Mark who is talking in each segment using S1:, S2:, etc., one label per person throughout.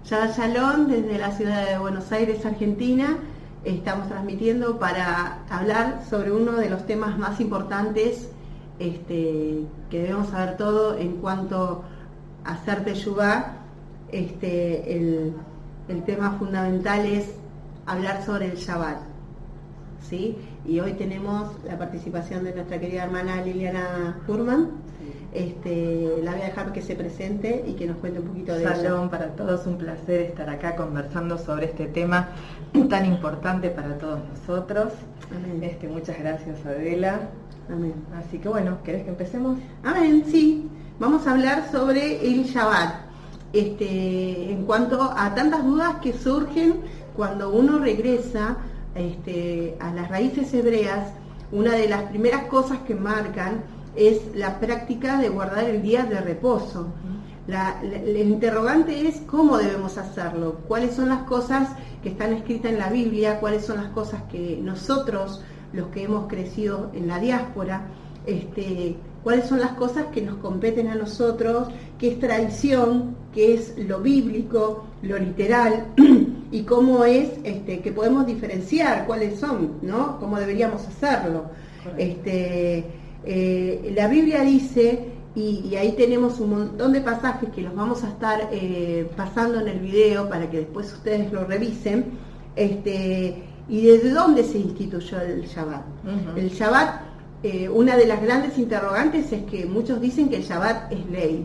S1: Shabbat Shalom desde la ciudad de Buenos Aires, Argentina. Estamos transmitiendo para hablar sobre uno de los temas más importantes que debemos saber todo en cuanto a hacer teshuvá. El tema fundamental es hablar sobre el Shabbat, ¿sí? Y hoy tenemos la participación de nuestra querida hermana Liliana Furman. La voy a dejar que se presente y que nos cuente un poquito de ella.
S2: Shalom para todos, un placer estar acá conversando sobre este tema tan importante para todos nosotros.
S1: Amén.
S2: Muchas gracias, Adela.
S1: Amén.
S2: Así que bueno, ¿querés que empecemos?
S1: Amén, sí. Vamos a hablar sobre el Shabbat. En cuanto a tantas dudas que surgen cuando uno regresa a las raíces hebreas, una de las primeras cosas que marcan es la práctica de guardar el día de reposo. El interrogante es cómo debemos hacerlo, cuáles son las cosas que están escritas en la Biblia, cuáles son las cosas que nosotros, los que hemos crecido en la diáspora, cuáles son las cosas que nos competen a nosotros, qué es tradición, qué es lo bíblico, lo literal, y cómo es que podemos diferenciar cuáles son, ¿no? Cómo deberíamos hacerlo. La Biblia dice, y ahí tenemos un montón de pasajes que los vamos a estar pasando en el video para que después ustedes lo revisen, y desde dónde se instituyó el Shabbat. El Shabbat, una de las grandes interrogantes es que muchos dicen que el Shabbat es ley,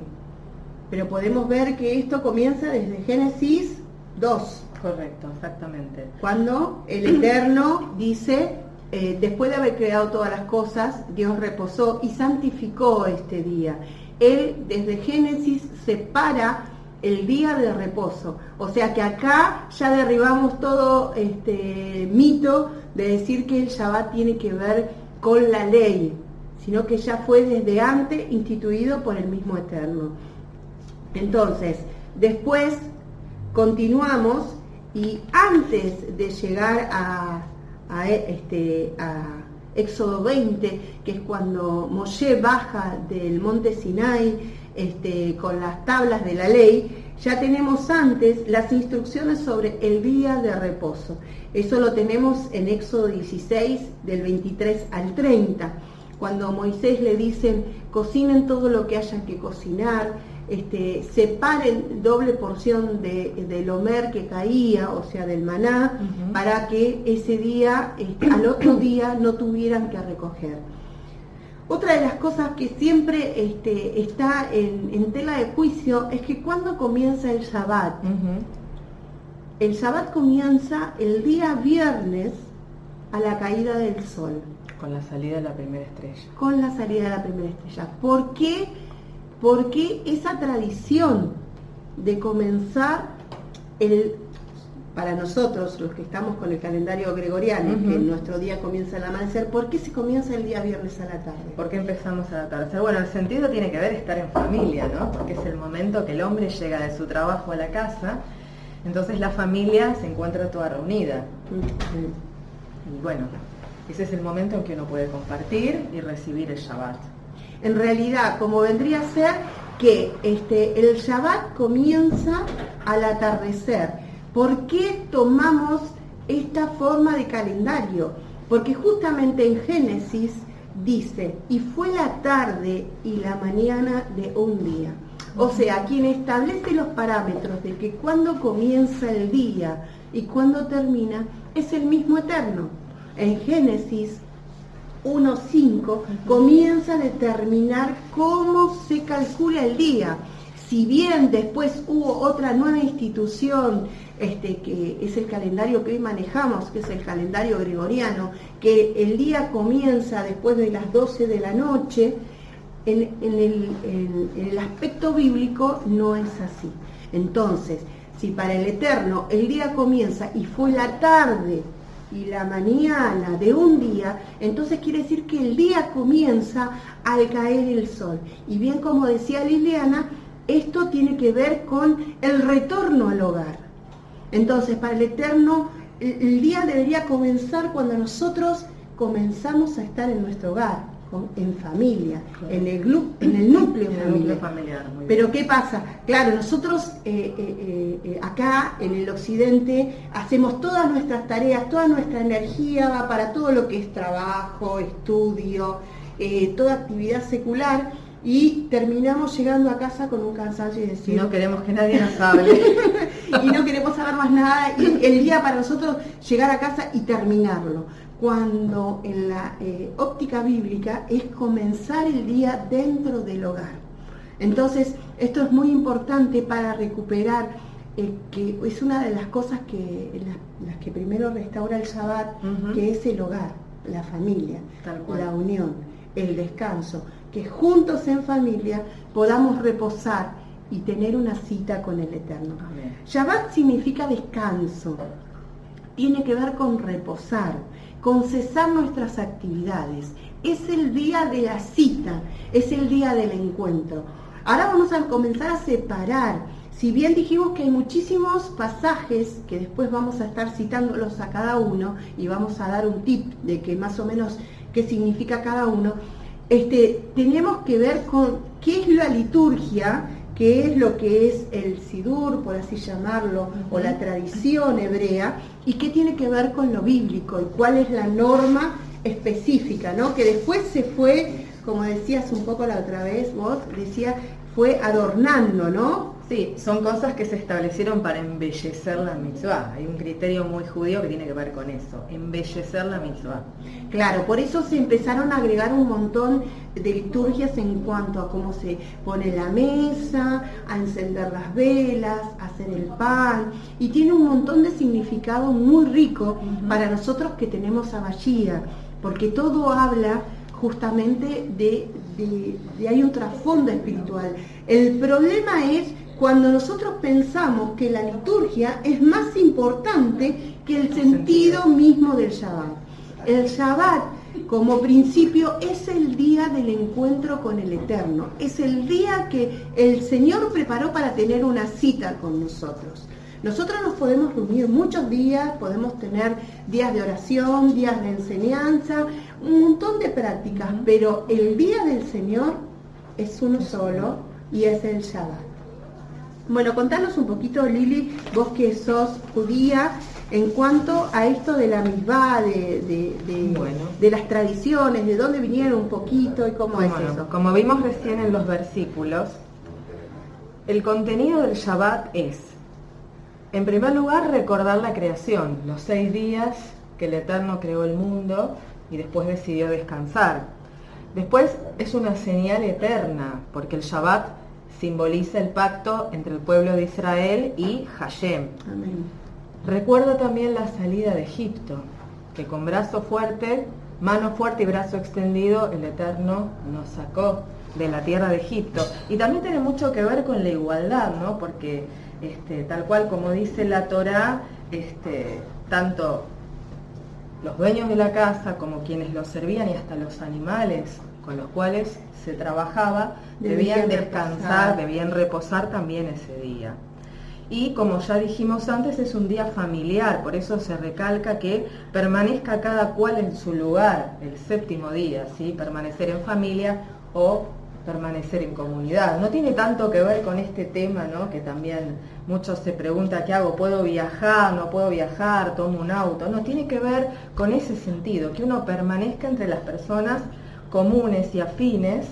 S1: pero podemos ver que esto comienza desde Génesis 2.
S2: Correcto, exactamente.
S1: Cuando el Eterno dice, después de haber creado todas las cosas, Dios reposó y santificó este día. Él desde Génesis separa el día de reposo. O sea que acá ya derribamos todo mito de decir que el Shabbat tiene que ver con la ley, sino que ya fue desde antes instituido por el mismo Eterno. Entonces, después continuamos y antes de llegar a Éxodo 20, que es cuando Moshe baja del monte Sinai con las tablas de la ley, ya tenemos antes las instrucciones sobre el día de reposo. Eso lo tenemos en Éxodo 16, del 23 al 30, cuando a Moisés le dicen, cocinen todo lo que hayan que cocinar, separen doble porción del homer que caía, o sea del maná, para que ese día, al otro día no tuvieran que recoger. Otra de las cosas que siempre está en tela de juicio es que cuando comienza el Shabbat. El Shabbat comienza el día viernes a la caída del sol.
S2: Con la salida de la primera estrella.
S1: Con la salida de la primera estrella. ¿Por qué? Porque esa tradición de comenzar para nosotros, los que estamos con el calendario gregoriano, que nuestro día comienza al amanecer, ¿por qué se comienza el día viernes a la tarde?
S2: ¿Por qué empezamos al atardecer? Bueno, el sentido tiene que ver estar en familia, ¿no? Porque es el momento que el hombre llega de su trabajo a la casa, entonces la familia se encuentra toda reunida. Y bueno, ese es el momento en que uno puede compartir y recibir el Shabbat.
S1: En realidad, como vendría a ser que el Shabbat comienza al atardecer. ¿Por qué tomamos esta forma de calendario? Porque justamente en Génesis dice, y fue la tarde y la mañana de un día. O sea, quien establece los parámetros de que cuando comienza el día y cuando termina es el mismo Eterno. En Génesis 1.5 comienza a determinar cómo se calcula el día. Si bien después hubo otra nueva institución, que es el calendario que hoy manejamos, que es el calendario gregoriano, que el día comienza después de las 12 de la noche, en el aspecto bíblico no es así. Entonces, si para el Eterno el día comienza y fue la tarde y la mañana de un día, entonces quiere decir que el día comienza al caer el sol. Y bien, como decía Liliana, esto tiene que ver con el retorno al hogar. Entonces, para el Eterno, el día debería comenzar cuando nosotros comenzamos a estar en nuestro hogar. en familia, en el núcleo
S2: familiar. Muy bien.
S1: Pero ¿qué pasa? Claro, nosotros acá en el occidente hacemos todas nuestras tareas, toda nuestra energía va para todo lo que es trabajo, estudio, toda actividad secular, y terminamos llegando a casa con un cansancio y decir...
S2: Y no queremos que nadie nos hable.
S1: Y no queremos saber más nada, y el día para nosotros llegar a casa y terminarlo. Cuando en la óptica bíblica es comenzar el día dentro del hogar. Entonces, esto es muy importante para recuperar, que es una de las cosas que las que primero restaura el Shabbat, que es el hogar, la familia, la unión, el descanso, que juntos en familia podamos reposar y tener una cita con el Eterno.
S2: Amén.
S1: Shabbat significa descanso, tiene que ver con reposar, con cesar nuestras actividades. Es el día de la cita, es el día del encuentro. Ahora vamos a comenzar a separar. Si bien dijimos que hay muchísimos pasajes, que después vamos a estar citándolos a cada uno, y vamos a dar un tip de que más o menos qué significa cada uno, tenemos que ver con qué es la liturgia, qué es lo que es el Sidur, por así llamarlo, o la tradición hebrea, y qué tiene que ver con lo bíblico, y cuál es la norma específica, ¿no? Que después se fue, como decías un poco la otra vez, vos decías, fue adornando, ¿no?
S2: Sí, son cosas que se establecieron para embellecer la mitzvah. Hay un criterio muy judío que tiene que ver con eso, embellecer la mitzvah.
S1: Claro, por eso se empezaron a agregar un montón de liturgias en cuanto a cómo se pone la mesa, a encender las velas, a hacer el pan, y tiene un montón de significado muy rico para nosotros que tenemos a Mashiach, porque todo habla justamente de hay un trasfondo espiritual. El problema es cuando nosotros pensamos que la liturgia es más importante que el sentido mismo del Shabbat. El Shabbat, como principio, es el día del encuentro con el Eterno. Es el día que el Señor preparó para tener una cita con nosotros. Nosotros nos podemos reunir muchos días, podemos tener días de oración, días de enseñanza, un montón de prácticas, pero el día del Señor es uno solo y es el Shabbat. Bueno, contanos un poquito, Lili, vos que sos judía, en cuanto a esto de la misbah, de las tradiciones, de dónde vinieron un poquito y cómo es eso.
S2: Como vimos recién en los versículos, el contenido del Shabbat es, en primer lugar, recordar la creación, los 6 días que el Eterno creó el mundo y después decidió descansar. Después es una señal eterna, porque el Shabbat simboliza el pacto entre el pueblo de Israel y Hashem.
S1: Amén.
S2: Recuerda también la salida de Egipto, que con brazo fuerte, mano fuerte y brazo extendido, el Eterno nos sacó de la tierra de Egipto. Y también tiene mucho que ver con la igualdad, ¿no? Porque tal cual como dice la Torá, tanto los dueños de la casa como quienes los servían y hasta los animales con los cuales se trabajaba, debían descansar, debían reposar también ese día. Y como ya dijimos antes, es un día familiar, por eso se recalca que permanezca cada cual en su lugar el 7º día, ¿sí? Permanecer en familia o permanecer en comunidad. No tiene tanto que ver con este tema, ¿no? Que también muchos se preguntan, ¿qué hago? ¿Puedo viajar? ¿No puedo viajar? ¿Tomo un auto? No, tiene que ver con ese sentido, que uno permanezca entre las personas comunes y afines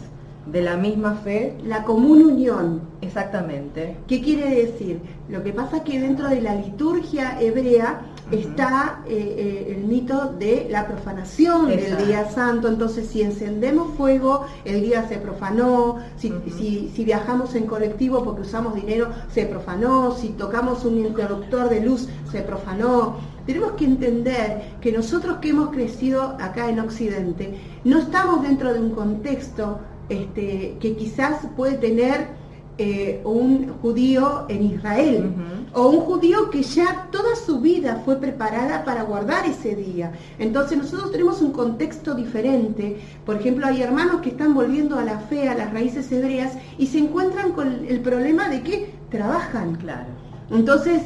S2: de la misma fe.
S1: La común unión.
S2: Exactamente.
S1: ¿Qué quiere decir? Lo que pasa es que dentro de la liturgia hebrea está el mito de la profanación del día santo. Entonces, si encendemos fuego, el día se profanó. Si viajamos en colectivo porque usamos dinero, se profanó. Si tocamos un interruptor de luz, se profanó. Tenemos que entender que nosotros que hemos crecido acá en Occidente, no estamos dentro de un contexto que quizás puede tener un judío en Israel, o un judío que ya toda su vida fue preparada para guardar ese día. Entonces nosotros tenemos un contexto diferente. Por ejemplo, hay hermanos que están volviendo a la fe, a las raíces hebreas, y se encuentran con el problema de que trabajan.
S2: Claro.
S1: Entonces,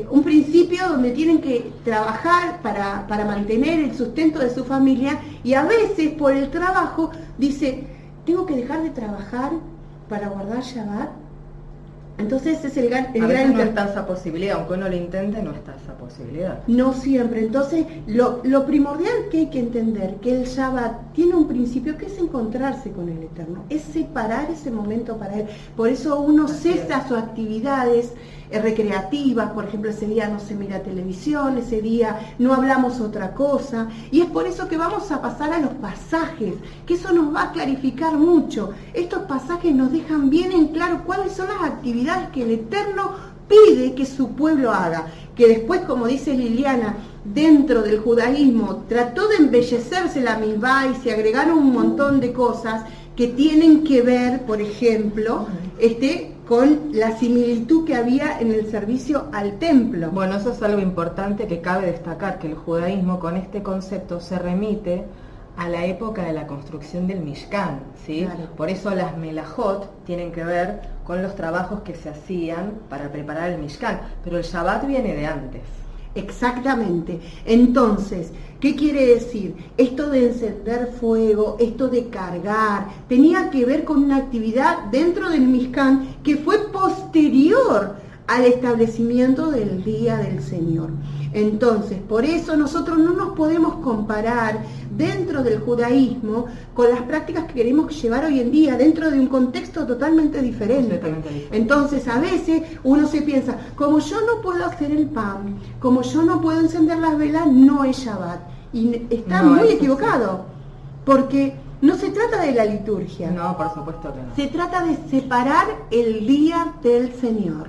S1: un principio donde tienen que trabajar para mantener el sustento de su familia, y a veces por el trabajo dice, tengo que dejar de trabajar para guardar Shabbat. Entonces es el gran
S2: no está esa posibilidad, aunque uno lo intente, no está esa posibilidad.
S1: No siempre. Entonces, lo primordial que hay que entender, que el Shabbat tiene un principio que es encontrarse con el Eterno, es separar ese momento para Él. Por eso uno cesa sus actividades recreativas, por ejemplo, ese día no se mira televisión, ese día no hablamos otra cosa, y es por eso que vamos a pasar a los pasajes, que eso nos va a clarificar mucho. Estos pasajes nos dejan bien en claro cuáles son las actividades que el Eterno pide que su pueblo haga, que después, como dice Liliana, dentro del judaísmo trató de embellecerse la misbá y se agregaron un montón de cosas que tienen que ver, por ejemplo, con la similitud que había en el servicio al templo.
S2: Bueno, eso es algo importante que cabe destacar, que el judaísmo con este concepto se remite a la época de la construcción del Mishkan, ¿sí?
S1: Claro.
S2: Por eso las melajot tienen que ver con los trabajos que se hacían para preparar el Mishkan, pero el Shabbat viene de antes.
S1: Exactamente. Entonces, ¿qué quiere decir? Esto de encender fuego, esto de cargar, tenía que ver con una actividad dentro del Mishkan que fue posterior al establecimiento del Día del Señor. Entonces, por eso nosotros no nos podemos comparar dentro del judaísmo con las prácticas que queremos llevar hoy en día dentro de un contexto totalmente diferente. Entonces, a veces uno se piensa, como yo no puedo hacer el pan, como yo no puedo encender las velas, no es Shabbat. Y está muy equivocado, porque no se trata de la liturgia.
S2: No, por supuesto que no.
S1: Se trata de separar el Día del Señor.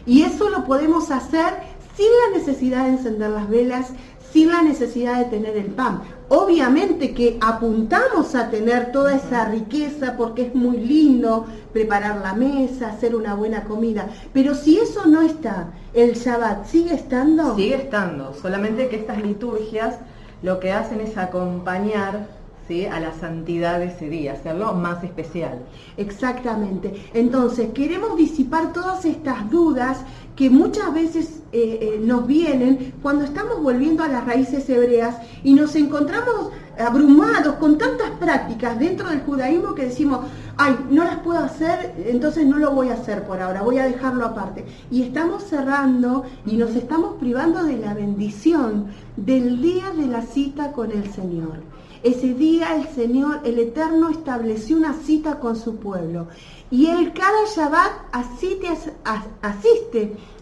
S1: Y eso lo podemos hacer sin la necesidad de encender las velas, sin la necesidad de tener el pan. Obviamente que apuntamos a tener toda esa riqueza porque es muy lindo preparar la mesa, hacer una buena comida, pero si eso no está, ¿el Shabbat sigue estando?
S2: Sigue estando, solamente que estas liturgias lo que hacen es acompañar, ¿sí?, a la santidad de ese día, hacerlo más especial.
S1: Exactamente. Entonces, queremos disipar todas estas dudas que muchas veces nos vienen cuando estamos volviendo a las raíces hebreas y nos encontramos abrumados con tantas prácticas dentro del judaísmo que decimos, ay, no las puedo hacer, entonces no lo voy a hacer por ahora, voy a dejarlo aparte. Y estamos cerrando y nos estamos privando de la bendición del día de la cita con el Señor. Ese día el Señor, el Eterno, estableció una cita con su pueblo. Y Él cada Shabbat asiste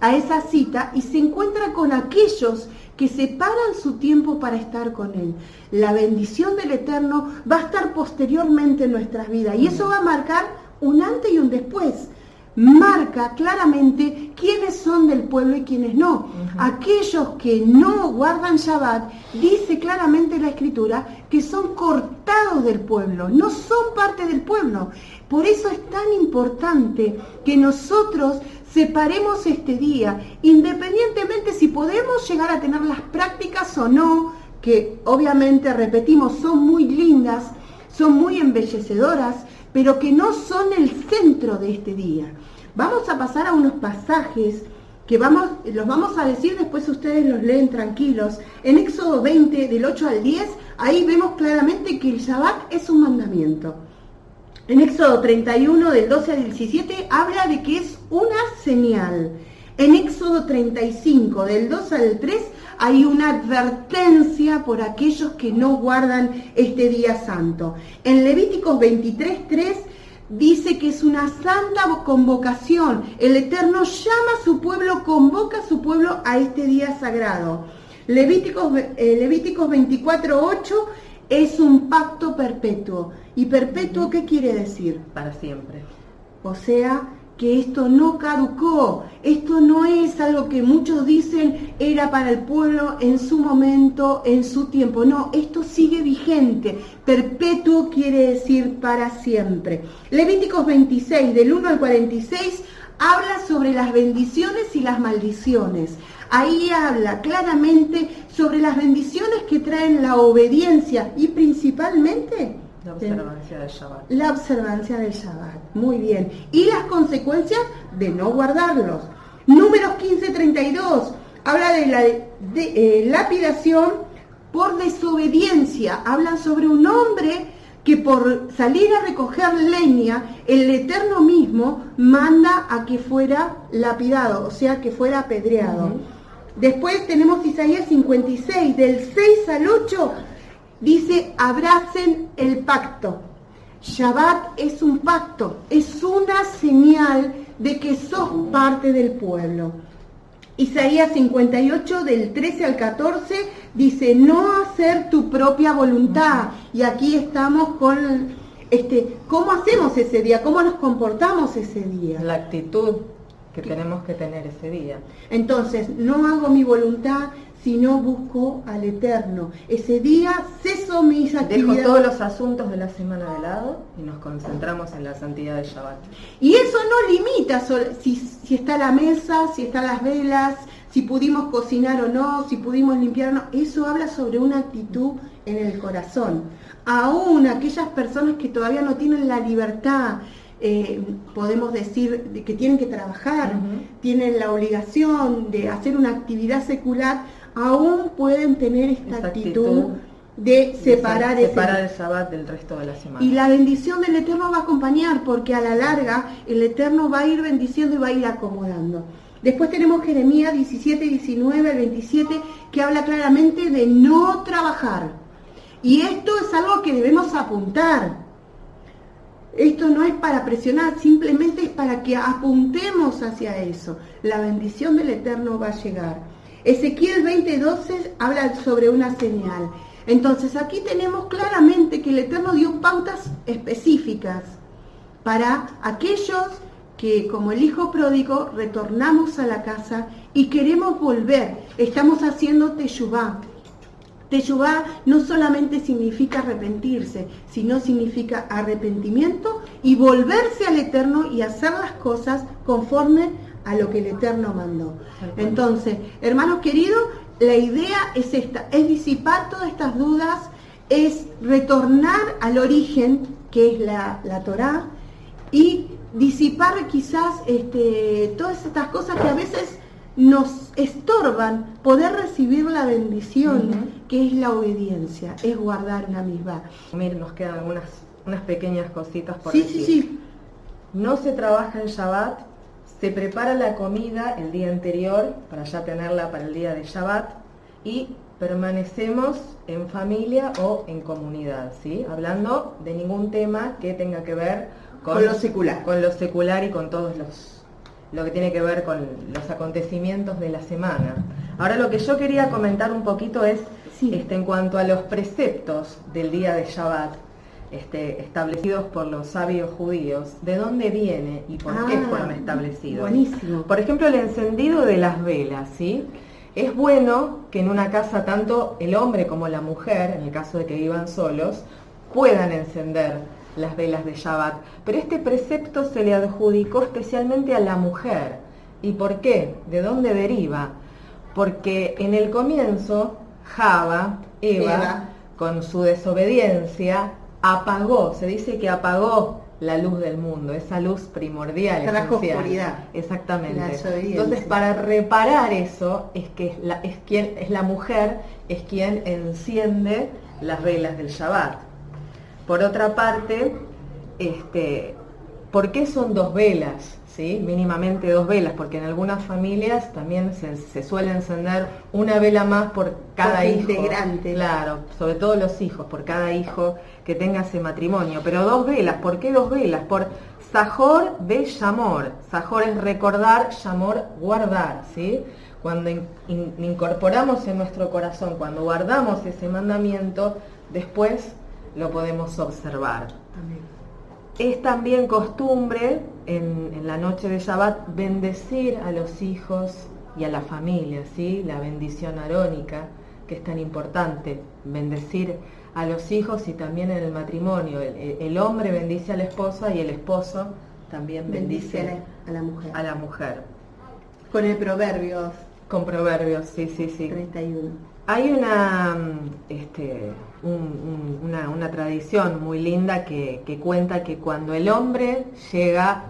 S1: a esa cita y se encuentra con aquellos que separan su tiempo para estar con Él. La bendición del Eterno va a estar posteriormente en nuestras vidas. Y eso va a marcar un antes y un después. Marca claramente quiénes son del pueblo y quiénes no. Aquellos que no guardan Shabbat, dice claramente la Escritura, que son cortados del pueblo, no son parte del pueblo. Por eso es tan importante que nosotros separemos este día, independientemente si podemos llegar a tener las prácticas o no, que obviamente, repetimos, son muy lindas, son muy embellecedoras, pero que no son el centro de este día. Vamos a pasar a unos pasajes que los vamos a decir, después ustedes los leen tranquilos. En Éxodo 20, del 8 al 10, ahí vemos claramente que el Shabbat es un mandamiento. En Éxodo 31, del 12 al 17, habla de que es una señal. En Éxodo 35, del 2 al 3, hay una advertencia por aquellos que no guardan este día santo. En Levíticos 23, 3, dice que es una santa convocación. El Eterno llama a su pueblo, convoca a su pueblo a este día sagrado. Levíticos 24, 8 es un pacto perpetuo. ¿Y perpetuo qué quiere decir?
S2: Para siempre.
S1: O sea, que esto no caducó, esto no es algo que muchos dicen era para el pueblo en su momento, en su tiempo. No, esto sigue vigente. Perpetuo quiere decir para siempre. Levíticos 26, del 1 al 46, habla sobre las bendiciones y las maldiciones. Ahí habla claramente sobre las bendiciones que traen la obediencia y principalmente
S2: la observancia del Shabbat.
S1: La observancia del Shabbat, muy bien. Y las consecuencias de no guardarlos. Números 15:32 habla de la lapidación por desobediencia. Hablan sobre un hombre que por salir a recoger leña, el Eterno mismo manda a que fuera lapidado, o sea, que fuera apedreado. Después tenemos Isaías 56, del 6 al 8, dice, abracen el pacto. Shabbat es un pacto, es una señal de que sos parte del pueblo. Isaías 58, del 13 al 14, dice, no hacer tu propia voluntad. Y aquí estamos con, ¿cómo hacemos ese día? ¿Cómo nos comportamos ese día?
S2: La actitud que tenemos que tener ese día.
S1: Entonces, no hago mi voluntad, sino busco al Eterno. Ese día ceso mis actividades.
S2: Dejo todos los asuntos de la semana de lado y nos concentramos en la santidad del Shabbat.
S1: Y eso no limita si está la mesa, si están las velas, si pudimos cocinar o no, si pudimos limpiar o no. Eso habla sobre una actitud en el corazón. Aún aquellas personas que todavía no tienen la libertad, podemos decir que tienen que trabajar, tienen la obligación de hacer una actividad secular, aún pueden tener esta actitud de separar
S2: el Shabbat del resto de la semana.
S1: Y la bendición del Eterno va a acompañar, porque a la larga el Eterno va a ir bendiciendo y va a ir acomodando. Después tenemos Jeremías 17, 19 al 27, que habla claramente de no trabajar. Y esto es algo que debemos apuntar. Esto no es para presionar, simplemente es para que apuntemos hacia eso. La bendición del Eterno va a llegar. Ezequiel 20:12 habla sobre una señal. Entonces aquí tenemos claramente que el Eterno dio pautas específicas para aquellos que, como el hijo pródigo, retornamos a la casa y queremos volver. Estamos haciendo teshuvá. Teshuvá no solamente significa arrepentirse, sino significa arrepentimiento y volverse al Eterno y hacer las cosas conforme a lo que el Eterno mandó. Entonces, hermanos queridos, la idea es esta, es disipar todas estas dudas, es retornar al origen, que es la Torá, y disipar quizás todas estas cosas que a veces nos estorban poder recibir la bendición, que es la obediencia, es guardar una misma.
S2: Nos quedan unas pequeñas cositas por
S1: decir.
S2: Sí. No se trabaja en Shabbat, se prepara la comida el día anterior para ya tenerla para el día de Shabbat y permanecemos en familia o en comunidad, ¿sí? Hablando de ningún tema que tenga que ver con
S1: lo secular.
S2: Con lo secular y con todos lo que tiene que ver con los acontecimientos de la semana. Ahora lo que yo quería comentar un poquito es en cuanto a los preceptos del día de Shabbat, establecidos por los sabios judíos, ¿de dónde viene y por qué fueron establecidos?
S1: Buenísimo.
S2: Por ejemplo, el encendido de las velas, ¿sí? Es bueno que en una casa tanto el hombre como la mujer, en el caso de que vivan solos, puedan encender las velas de Shabbat, pero este precepto se le adjudicó especialmente a la mujer. ¿Y por qué? ¿De dónde deriva? Porque en el comienzo, Eva, con su desobediencia, apagó, se dice que apagó la luz del mundo, esa luz primordial,
S1: trajo
S2: esencial.
S1: Oscuridad.
S2: Exactamente. Entonces, para reparar eso, la mujer es quien enciende las velas del Shabbat. Por otra parte, ¿por qué son 2 velas? ¿Sí? Mínimamente 2 velas, porque en algunas familias también se suele encender una vela más por cada hijo.
S1: Integrante.
S2: Claro, sobre todo los hijos, por cada hijo que tenga ese matrimonio. Pero 2 velas, ¿por qué 2 velas? Por Sajor de Shamor. Sajor es recordar, Shamor guardar, ¿sí? Cuando incorporamos en nuestro corazón, cuando guardamos ese mandamiento, después lo podemos observar.
S1: Amén.
S2: Es también costumbre en la noche de Shabbat bendecir a los hijos y a la familia, ¿sí? La bendición arónica, que es tan importante, bendecir a los hijos y también en el matrimonio. El hombre bendice a la esposa y el esposo también bendice
S1: a la mujer.
S2: A la mujer.
S1: Con el Proverbios
S2: Con proverbios, sí, sí, sí.
S1: 31.
S2: Hay una tradición muy linda que cuenta que cuando el hombre llega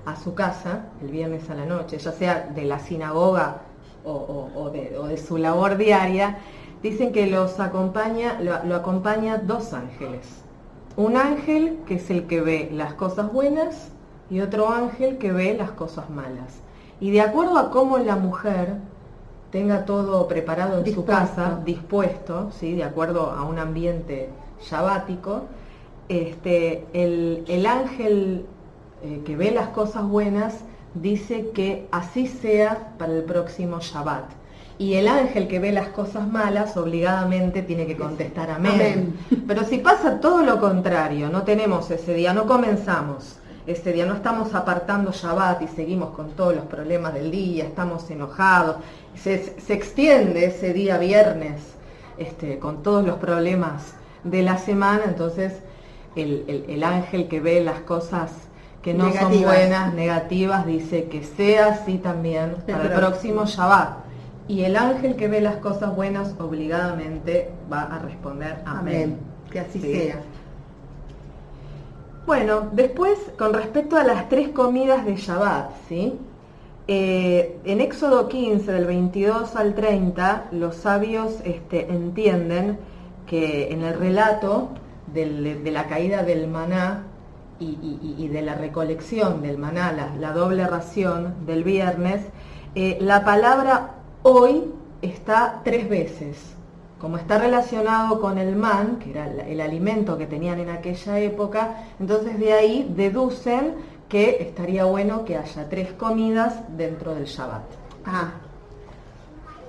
S2: a su casa el viernes a la noche, ya sea de la sinagoga o de su labor diaria, dicen que lo acompaña dos ángeles. Un ángel que es el que ve las cosas buenas y otro ángel que ve las cosas malas. Y de acuerdo a cómo la mujer tenga todo preparado en su casa, dispuesto, ¿sí? De acuerdo a un ambiente shabático, el ángel que ve las cosas buenas dice que así sea para el próximo Shabbat. Y el ángel que ve las cosas malas obligadamente tiene que contestar amén. Amén. Pero si pasa todo lo contrario, no tenemos ese día, no comenzamos ese día, no estamos apartando Shabbat y seguimos con todos los problemas del día, estamos enojados, se extiende ese día viernes con todos los problemas de la semana, entonces el ángel que ve las cosas que no son buenas, negativas, dice que sea así también para el próximo Shabbat. Y el ángel que ve las cosas buenas obligadamente va a responder amén.
S1: Que así sea.
S2: Bueno, después con respecto a las 3 comidas de Shabbat, ¿sí? En Éxodo 15, del 22 al 30, los sabios entienden que en el relato de la caída del maná y de la recolección del maná, la doble ración del viernes, la palabra hoy está 3 veces. Como está relacionado con el man, que era el alimento que tenían en aquella época, entonces de ahí deducen que estaría bueno que haya 3 comidas dentro del Shabbat.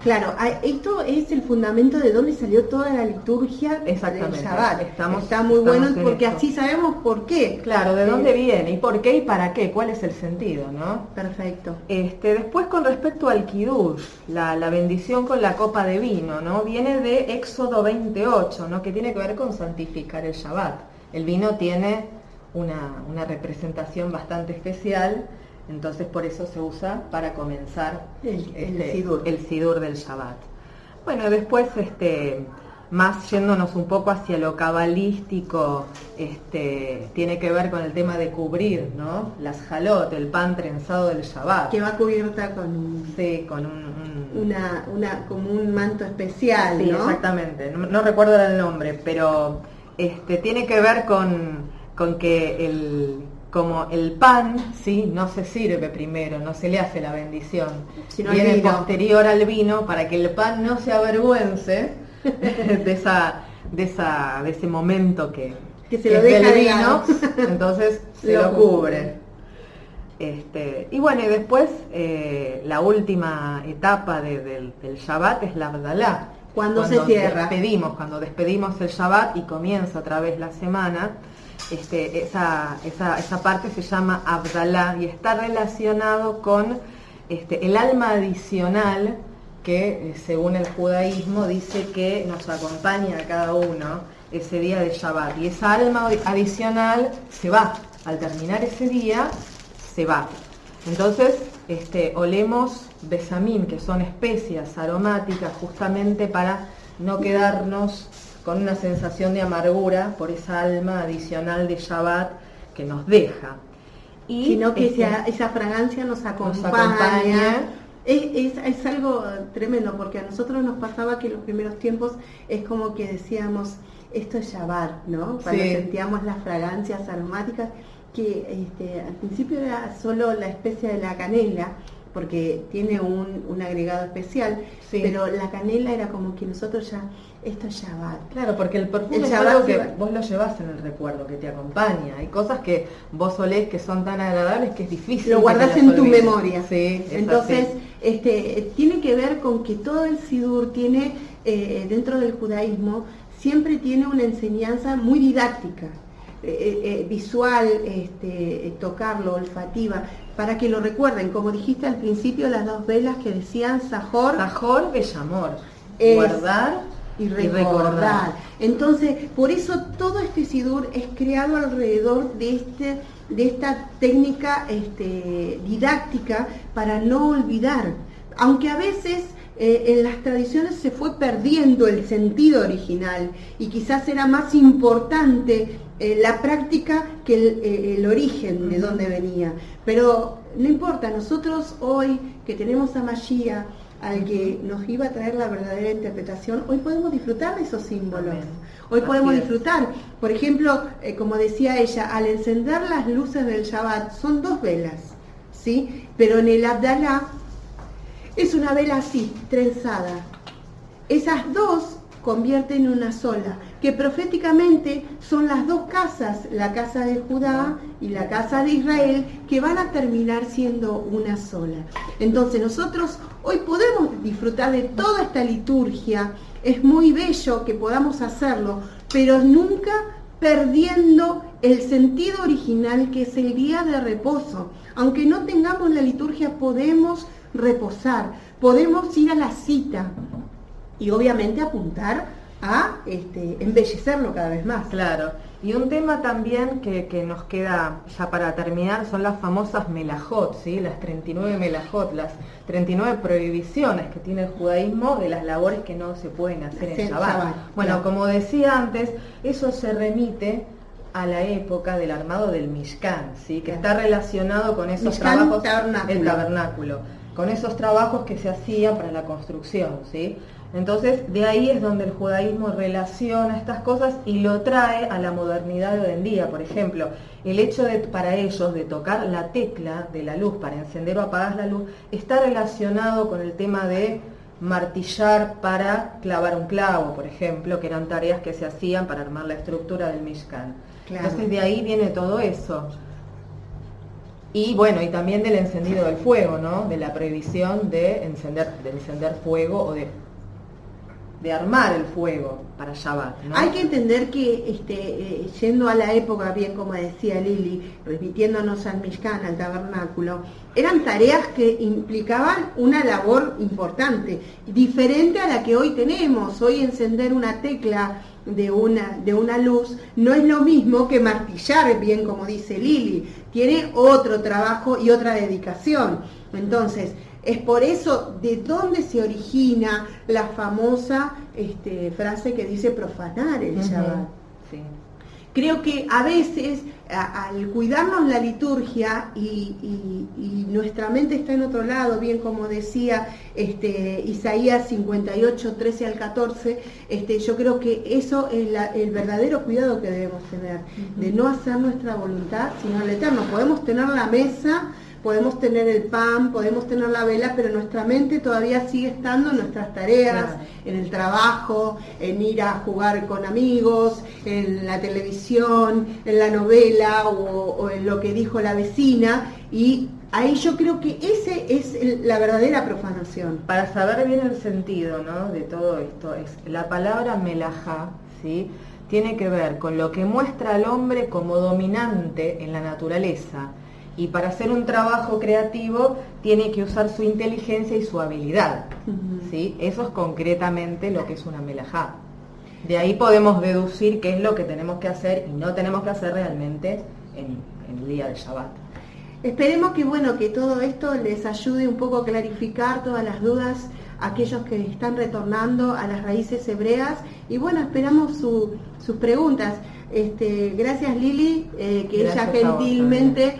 S1: Claro, esto es el fundamento de dónde salió toda la liturgia del Shabbat. Está muy bueno porque así sabemos por qué.
S2: Claro, de dónde viene, y por qué y para qué, cuál es el sentido, ¿no?
S1: Perfecto.
S2: Después con respecto al Kiddush, la bendición con la copa de vino, ¿no? Viene de Éxodo 28, ¿no? Que tiene que ver con santificar el Shabbat. El vino tiene una representación bastante especial. Entonces por eso se usa para comenzar el sidur del Shabbat. Bueno, después más yéndonos un poco hacia lo cabalístico, tiene que ver con el tema de cubrir, ¿no? Las jalot, el pan trenzado del Shabbat.
S1: Que va cubierta con como un manto especial,
S2: sí,
S1: ¿no?
S2: Exactamente, no recuerdo el nombre, pero tiene que ver con que como el pan, ¿sí? No se sirve primero, no se le hace la bendición, viene posterior al vino para que el pan no se avergüence de ese momento que
S1: se lo deja
S2: del vino, entonces se lo cubre. Y bueno, y después la última etapa del Shabbat es la Abdalá.
S1: Cuando se cierra.
S2: Cuando despedimos el Shabbat y comienza otra vez la semana. Esa parte se llama Abdalá y está relacionado con el alma adicional que según el judaísmo dice que nos acompaña a cada uno ese día de Shabbat, y esa alma adicional se va, al terminar ese día se va. Entonces olemos besamín, que son especias aromáticas justamente para no quedarnos con una sensación de amargura por esa alma adicional de Shabbat que nos deja.
S1: Sino que esa fragancia nos acompaña. Es algo tremendo, porque a nosotros nos pasaba que en los primeros tiempos es como que decíamos, esto es Shabbat, ¿no? Cuando sentíamos las fragancias aromáticas, que al principio era solo la especia de la canela, porque tiene un agregado especial, pero la canela era como que nosotros ya, esto es Shabbat.
S2: Claro, porque el perfume es algo que vos lo llevas en el recuerdo, que te acompaña. Hay cosas que vos olés que son tan agradables que es difícil.
S1: Lo guardás en tu memoria.
S2: Sí,
S1: entonces, tiene que ver con que todo el sidur tiene, dentro del judaísmo, siempre tiene una enseñanza muy didáctica. Visual, tocarlo, olfativa, para que lo recuerden, como dijiste al principio, las 2 velas que decían Sahor,
S2: Bellamor, guardar
S1: y recordar. Entonces, por eso todo este sidur es creado alrededor de esta técnica didáctica para no olvidar, aunque a veces en las tradiciones se fue perdiendo el sentido original y quizás era más importante la práctica que el origen de dónde venía. Pero no importa, nosotros hoy que tenemos a Mashiach, al que nos iba a traer la verdadera interpretación, hoy podemos disfrutar de esos símbolos. Amén. Hoy podemos disfrutar, por ejemplo, como decía ella, al encender las luces del Shabbat, son 2 velas, ¿sí? Pero en el Abdalá es una vela así, trenzada. Esas 2 convierten en una sola, que proféticamente son las 2 casas, la casa de Judá y la casa de Israel, que van a terminar siendo una sola. Entonces nosotros hoy podemos disfrutar de toda esta liturgia, es muy bello que podamos hacerlo, pero nunca perdiendo el sentido original, que es el día de reposo. Aunque no tengamos la liturgia, podemos reposar, podemos ir a la cita y obviamente apuntar a embellecerlo cada vez más.
S2: Claro, y un tema también que nos queda ya para terminar son las famosas melajot, ¿sí? Las 39 melajot, las 39 prohibiciones que tiene el judaísmo de las labores que no se pueden hacer en Shabbat. Bueno, claro. Como decía antes, eso se remite a la época del armado del Mishkan, ¿sí? Que está relacionado con esos trabajos, el tabernáculo, con esos trabajos que se hacían para la construcción, ¿sí? Entonces, de ahí es donde el judaísmo relaciona estas cosas y lo trae a la modernidad de hoy en día. Por ejemplo, el hecho para ellos de tocar la tecla de la luz para encender o apagar la luz está relacionado con el tema de martillar para clavar un clavo, por ejemplo, que eran tareas que se hacían para armar la estructura del Mishkan. Claro. Entonces, de ahí viene todo eso. Y bueno, y también del encendido del fuego, ¿no? De la prohibición de encender fuego o de armar el fuego para Shabbat, ¿no?
S1: Hay que entender que yendo a la época, bien como decía Lili, repitiéndonos al Mishkan, al tabernáculo, eran tareas que implicaban una labor importante, diferente a la que hoy tenemos. Hoy encender una tecla de una luz no es lo mismo que martillar, bien como dice Lili, tiene otro trabajo y otra dedicación. Entonces, es por eso de dónde se origina la famosa frase que dice profanar el Shabbat.
S2: Sí.
S1: Creo que a veces, al cuidarnos la liturgia y nuestra mente está en otro lado, bien como decía Isaías 58, 13 al 14, yo creo que eso es el verdadero cuidado que debemos tener, de no hacer nuestra voluntad, sino el eterno. Podemos tener la mesa, podemos tener el pan, podemos tener la vela, pero nuestra mente todavía sigue estando en nuestras tareas, claro, en el trabajo, en ir a jugar con amigos, en la televisión, en la novela o en lo que dijo la vecina, y ahí yo creo que ese es la verdadera profanación.
S2: Para saber bien el sentido, ¿no?, de todo esto, es la palabra melajá, ¿sí?, tiene que ver con lo que muestra al hombre como dominante en la naturaleza. Y para hacer un trabajo creativo tiene que usar su inteligencia y su habilidad, ¿sí? Eso es concretamente lo que es una melajá. De ahí podemos deducir qué es lo que tenemos que hacer y no tenemos que hacer realmente en el día de Shabbat.
S1: Esperemos que todo esto les ayude un poco a clarificar todas las dudas a aquellos que están retornando a las raíces hebreas. Y bueno, esperamos sus preguntas. Gracias Lili, que gracias, ella gentilmente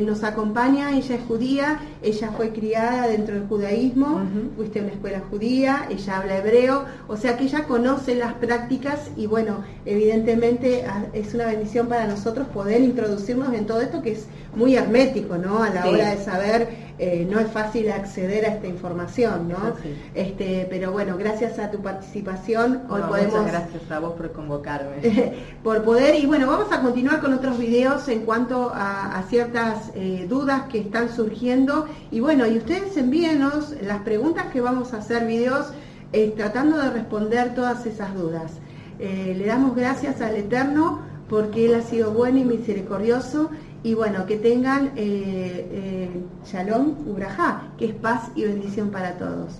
S1: nos acompaña. Ella es judía, ella fue criada dentro del judaísmo, fuiste a una escuela judía, ella habla hebreo, o sea que ella conoce las prácticas y bueno, evidentemente es una bendición para nosotros poder introducirnos en todo esto que es muy hermético, ¿no? A la hora de saber, no es fácil acceder a esta información, ¿no? Pero bueno, gracias a tu participación, hoy podemos...
S2: Muchas gracias a vos por convocarme.
S1: Por poder, y bueno, vamos a continuar con otros videos en cuanto a ciertas dudas que están surgiendo, y bueno, y ustedes envíenos las preguntas que vamos a hacer videos tratando de responder todas esas dudas. Le damos gracias al Eterno porque Él ha sido bueno y misericordioso, y bueno, que tengan Shalom Ubrajá, que es paz y bendición para todos.